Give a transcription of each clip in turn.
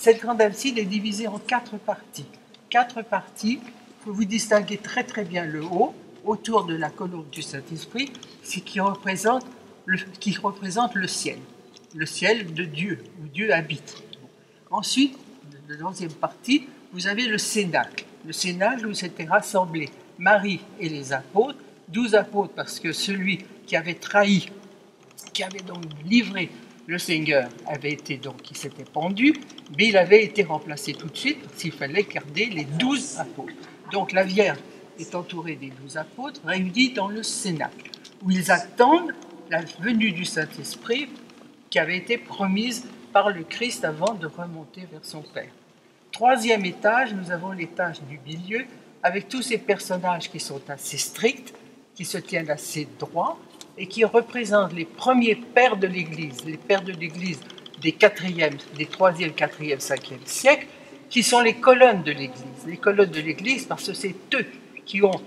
Cette grande abside est divisée en 4 parties. 4 parties, il faut vous distinguer très très bien le haut, autour de la colombe du Saint-Esprit, qui représente le ciel de Dieu, où Dieu habite. Ensuite, la deuxième partie, vous avez le cénacle. Le cénacle où s'étaient rassemblés Marie et les apôtres, 12 apôtres, parce que celui qui avait trahi, qui avait donc livré le Seigneur, il s'était pendu, mais il avait été remplacé tout de suite, parce qu'il fallait garder les 12 apôtres. Donc la Vierge est entourée des 12 apôtres, réunis dans le cénacle, où ils attendent la venue du Saint-Esprit qui avait été promise par le Christ avant de remonter vers son Père. Troisième étage, nous avons l'étage du milieu, avec tous ces personnages qui sont assez stricts, qui se tiennent assez droits, et qui représentent les premiers pères de l'Église, les pères de l'Église des 4e, des 3e, 4e, 5e siècles, qui sont les colonnes de l'Église. Les colonnes de l'Église, parce que c'est eux qui ont,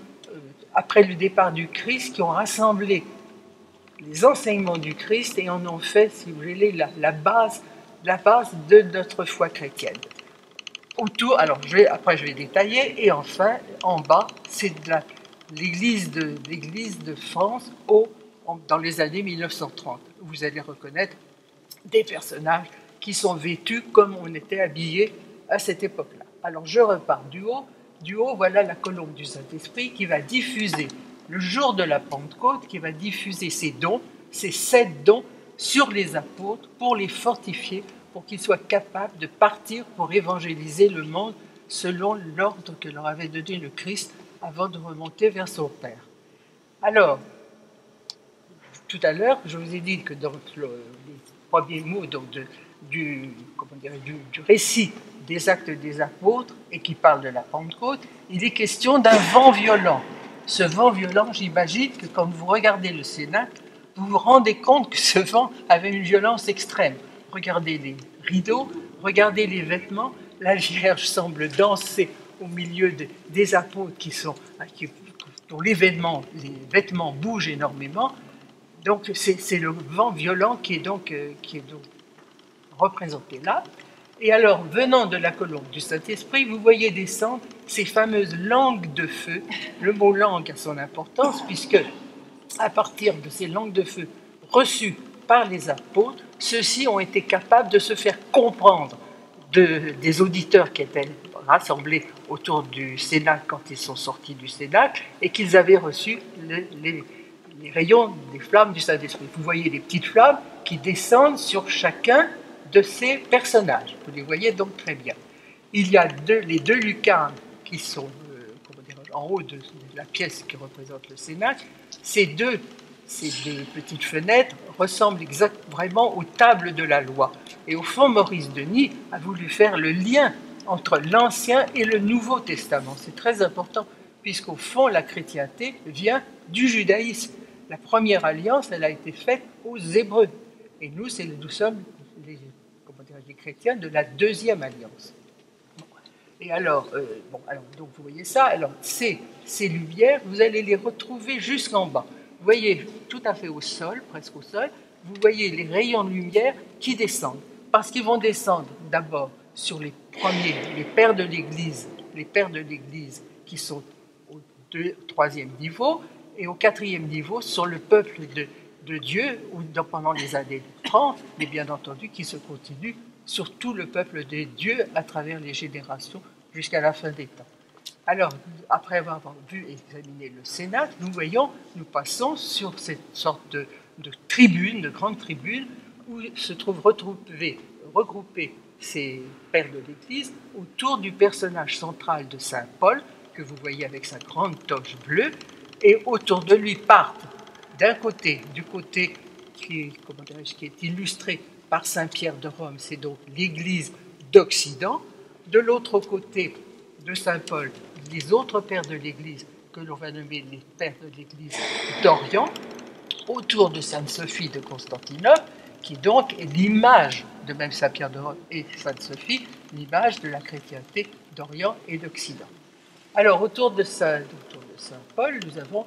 après le départ du Christ, qui ont rassemblé les enseignements du Christ et en ont fait, si vous voulez, la base de notre foi chrétienne. Autour, alors après je vais détailler, et enfin, en bas, c'est l'Église de France dans les années 1930. Vous allez reconnaître des personnages qui sont vêtus comme on était habillés à cette époque-là. Alors je repars du haut. Du haut, voilà la colombe du Saint-Esprit qui va diffuser, le jour de la Pentecôte, qui va diffuser ses dons, ces 7 dons, sur les apôtres pour les fortifier, pour qu'ils soient capables de partir pour évangéliser le monde selon l'ordre que leur avait donné le Christ avant de remonter vers son Père. Alors, tout à l'heure, je vous ai dit que dans les premiers mots donc du récit des actes des apôtres et qui parle de la Pentecôte, il est question d'un vent violent. Ce vent violent, j'imagine que quand vous regardez le Cénacle, vous vous rendez compte que ce vent avait une violence extrême. Regardez les rideaux, regardez les vêtements. La Vierge semble danser au milieu des apôtres dont les vêtements bougent énormément. Donc c'est le vent violent qui est donc représenté là. Et alors, venant de la colombe du Saint-Esprit, vous voyez descendre ces fameuses langues de feu. Le mot langue a son importance, puisque à partir de ces langues de feu reçues par les apôtres, ceux-ci ont été capables de se faire comprendre des auditeurs qui étaient rassemblés autour du Cénacle quand ils sont sortis du Cénacle et qu'ils avaient reçu les rayons des flammes du Saint-Esprit. Vous voyez les petites flammes qui descendent sur chacun de ces personnages. Vous les voyez donc très bien. Il y a les 2 lucarnes qui sont en haut de la pièce qui représente le Cénacle. Ces deux petites fenêtres ressemblent vraiment aux tables de la loi. Et au fond, Maurice Denis a voulu faire le lien entre l'Ancien et le Nouveau Testament. C'est très important, puisqu'au fond, la chrétienté vient du judaïsme. La première alliance, elle a été faite aux Hébreux. Et nous sommes les chrétiens de la deuxième alliance. Et alors, donc vous voyez ça, alors ces lumières, vous allez les retrouver jusqu'en bas. Vous voyez tout à fait au sol, presque au sol, vous voyez les rayons de lumière qui descendent. Parce qu'ils vont descendre d'abord sur les pères de l'Église, qui sont au 3e niveau, et au 4e niveau sur le peuple de Dieu, pendant les années 30, mais bien entendu qui se continue sur tout le peuple de Dieu à travers les générations jusqu'à la fin des temps. Alors, après avoir vu et examiné le Cénacle, nous passons sur cette sorte de tribune, de grande tribune, où se trouvent regroupés ces pères de l'Église autour du personnage central de Saint Paul, que vous voyez avec sa grande toche bleue, et autour de lui partent du côté qui est illustré par Saint Pierre de Rome, c'est donc l'Église d'Occident, de l'autre côté de Saint Paul, les autres pères de l'Église, que l'on va nommer les pères de l'Église d'Orient, autour de Sainte Sophie de Constantinople, qui donc est l'image de même Saint Pierre de Rome et Sainte Sophie, l'image de la chrétienté d'Orient et d'Occident. Alors, autour de Saint Paul, nous avons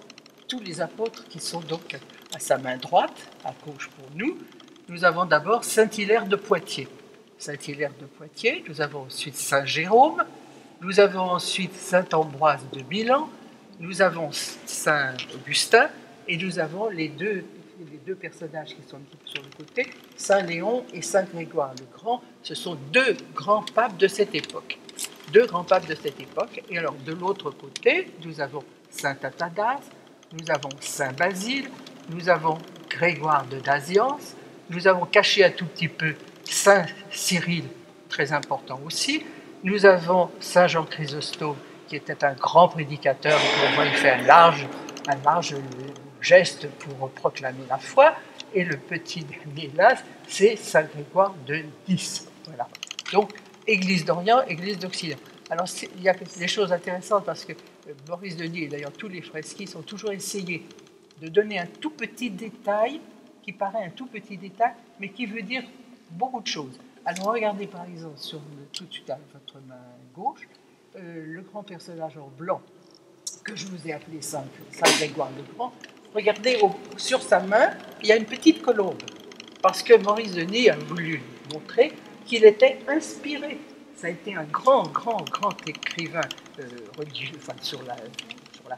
tous les apôtres qui sont donc à sa main droite, à gauche pour nous. Nous avons d'abord Saint Hilaire de Poitiers. Saint-Hilaire de Poitiers, nous avons ensuite Saint-Jérôme, nous avons ensuite Saint-Ambroise de Milan, nous avons Saint-Augustin, et nous avons les deux personnages qui sont sur le côté, Saint-Léon et Saint-Grégoire le Grand. Ce sont deux grands papes de cette époque. Deux grands papes de cette époque. Et alors, de l'autre côté, nous avons Saint-Athanas, nous avons Saint-Basile, nous avons Grégoire de Nazianze, nous avons caché un tout petit peu Saint-Cyril, très important aussi, nous avons Saint-Jean Chrysostome, qui était un grand prédicateur, et on voit, il fait un large geste pour proclamer la foi, et le petit dernier là, c'est Saint-Grégoire de Nice. Voilà. Donc, Église d'Orient, Église d'Occident. Alors, il y a des choses intéressantes parce que Maurice Denis, et d'ailleurs tous les fresquistes, ont toujours essayé de donner un tout petit détail, qui paraît un tout petit détail, mais qui veut dire beaucoup de choses. Alors, regardez par exemple tout de suite à votre main gauche, le grand personnage en blanc, que je vous ai appelé Saint-Grégoire le Grand. Regardez, sur sa main, il y a une petite colombe, parce que Maurice Denis a voulu montrer qu'il était inspiré. Ça a été un grand écrivain religieux, enfin, sur la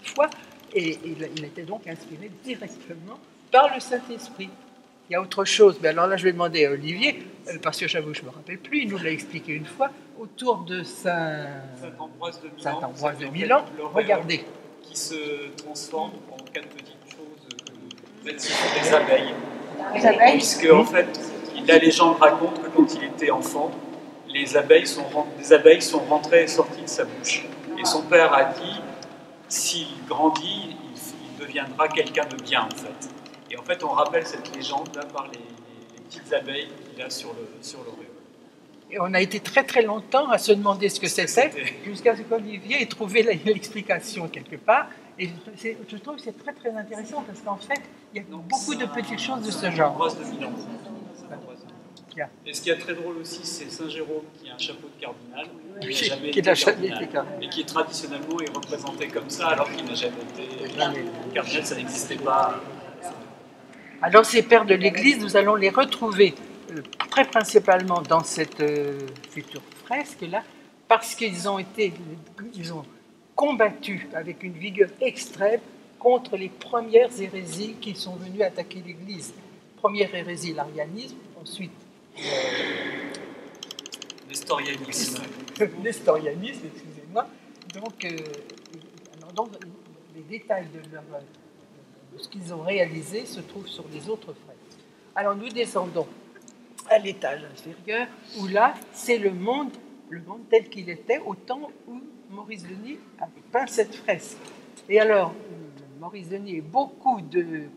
foi, et il était donc inspiré directement par le Saint-Esprit. Il y a autre chose, mais alors là je vais demander à Olivier, parce que j'avoue je ne me rappelle plus, il nous l'a expliqué une fois, autour de Saint-Ambroise de Milan, regardez. Qui se transforme en quatre petites choses, en fait, ce sont des abeilles. Les abeilles. Puisque en fait, la légende raconte que quand il était enfant, des abeilles sont rentrées et sorties de sa bouche. Et son père a dit, s'il grandit, il deviendra quelqu'un de bien, en fait. Et en fait, on rappelle cette légende là par les petites abeilles qu'il a sur l'auréole. Et on a été très longtemps à se demander ce que c'était, jusqu'à ce qu'Olivier ait trouvé l'explication quelque part. Et je trouve que c'est très intéressant parce qu'en fait, il y a beaucoup de petites choses de ce genre. Et ce qui est très drôle aussi, c'est Saint-Jérôme qui a un chapeau de cardinal, qui n'a jamais été été cardinal, cardinal, et qui traditionnellement est représenté comme ça, alors qu'il n'a jamais été cardinal, ça n'existait pas. Alors ces pères de l'Église, nous allons les retrouver très principalement dans cette future fresque-là, parce qu'ils ont combattu avec une vigueur extrême contre les premières hérésies qui sont venues attaquer l'Église. Première hérésie, l'arianisme, ensuite Nestorianisme. Nestorianisme, excusez-moi. Donc, les détails de ce qu'ils ont réalisé se trouvent sur les autres fresques. Alors nous descendons à l'étage inférieur, où là, c'est le monde tel qu'il était au temps où Maurice Denis a peint cette fresque. Et alors, Maurice Denis et beaucoup de,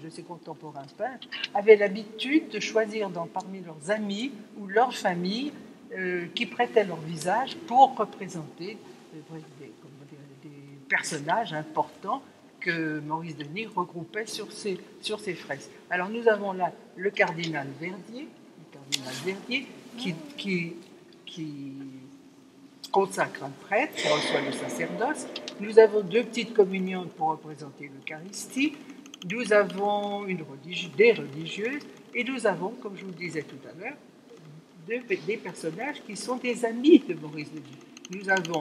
ses contemporains peintres avaient l'habitude de choisir parmi leurs amis ou leurs familles qui prêtaient leur visage pour représenter des personnages importants que Maurice Denis regroupait sur ses fresques. Alors nous avons là le cardinal Verdier qui consacre un prêtre, qui reçoit le sacerdoce. Nous avons deux petites communions pour représenter l'Eucharistie. Nous avons des religieuses et nous avons, comme je vous le disais tout à l'heure, des personnages qui sont des amis de Maurice Denis. Nous avons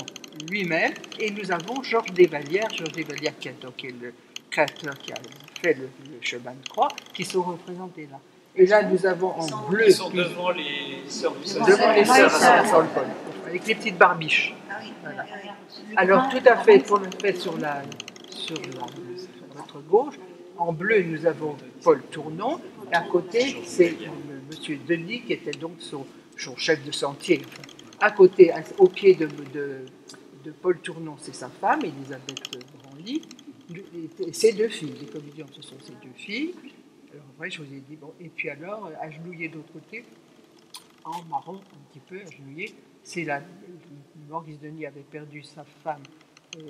lui-même et nous avons Georges Desvallières qui est le créateur qui a fait le chemin de croix, qui sont représentés là. Et là, nous avons en bleu. Ils sont devant les sœurs du Saint-Paul. Devant les sœurs à Saint-Paul, avec les petites barbiches. Voilà. Alors, tout à fait, pour le fait sur votre gauche, en bleu, nous avons Paul Tournon. Et à côté, c'est M. Denis, qui était donc son chef de sentier. À côté, au pied de Paul Tournon, c'est sa femme, Elisabeth Branly, et ses deux filles. Les comédiens, ce sont ses deux filles. Alors, après, je vous ai dit, bon, et puis alors, agenouillé de l'autre côté, en marron, un petit peu agenouillé, c'est là, Maurice Denis avait perdu sa femme en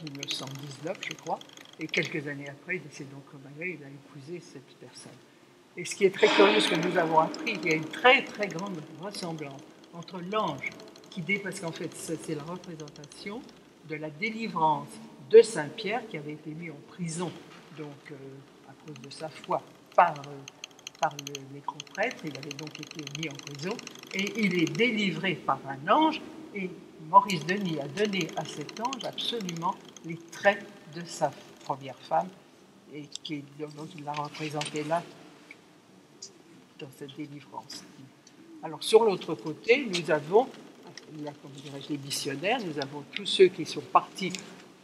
1919, je crois, et quelques années après, il s'est donc remarié, il a épousé cette personne. Et ce qui est très curieux, ce que nous avons appris, il y a une très grande ressemblance entre l'ange parce qu'en fait, c'est la représentation de la délivrance de Saint-Pierre qui avait été mis en prison, donc à cause de sa foi, par les grands prêtres. Il avait donc été mis en prison et il est délivré par un ange. Et Maurice Denis a donné à cet ange absolument les traits de sa première femme, et donc il l'a représenté là dans cette délivrance. Alors sur l'autre côté, nous avons, comme dirais-je, les missionnaires, nous avons tous ceux qui sont partis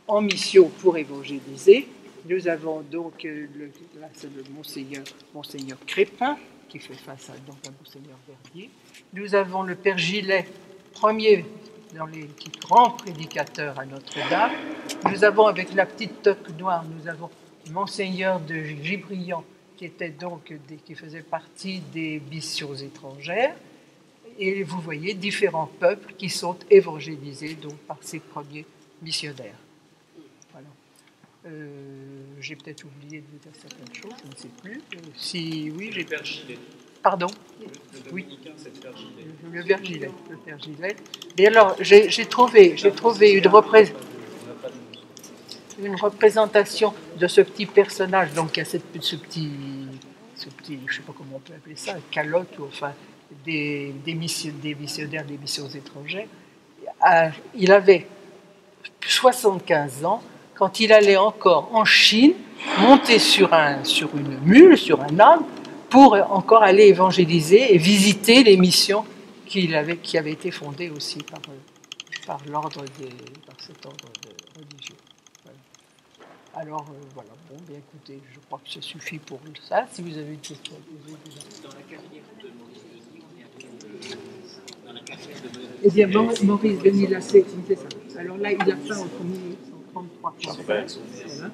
en mission pour évangéliser. Nous avons donc, là c'est le Monseigneur Crépin, qui fait face à Monseigneur Verdier. Nous avons le Père Gillet, premier dans les grands prédicateurs à Notre-Dame. Nous avons avec la petite toque noire, nous avons Monseigneur de Gibrian, qui faisait partie des missions étrangères. Et vous voyez différents peuples qui sont évangélisés donc, par ces premiers missionnaires. Voilà. J'ai peut-être oublié de vous dire certaines choses, je ne sais plus. Si oui, j'ai. Père Gillet. Pardon. Le dominicain, c'est le Père Gillet. Le Père Gillet. Le Père Gillet. Et alors, j'ai trouvé une représentation de ce petit personnage, donc qui a ce petit, je ne sais pas comment on peut appeler ça, calotte, ou enfin des missionnaires des missions étrangères. Il avait 75 ans quand il allait encore en Chine, monter sur une mule, sur un âne, pour encore aller évangéliser et visiter les missions qui avaient été fondées aussi par cet ordre religieux. Voilà. Alors, voilà, bon, bien écoutez, je crois que ça suffit pour ça. Si vous avez une question à poser, dans la carrière de Maurice Denis, on est à dans la carrière de eh bien, Maurice Denis Lassé, c'est ça. Alors là, il a fait entre 1933 et 1933. Voilà.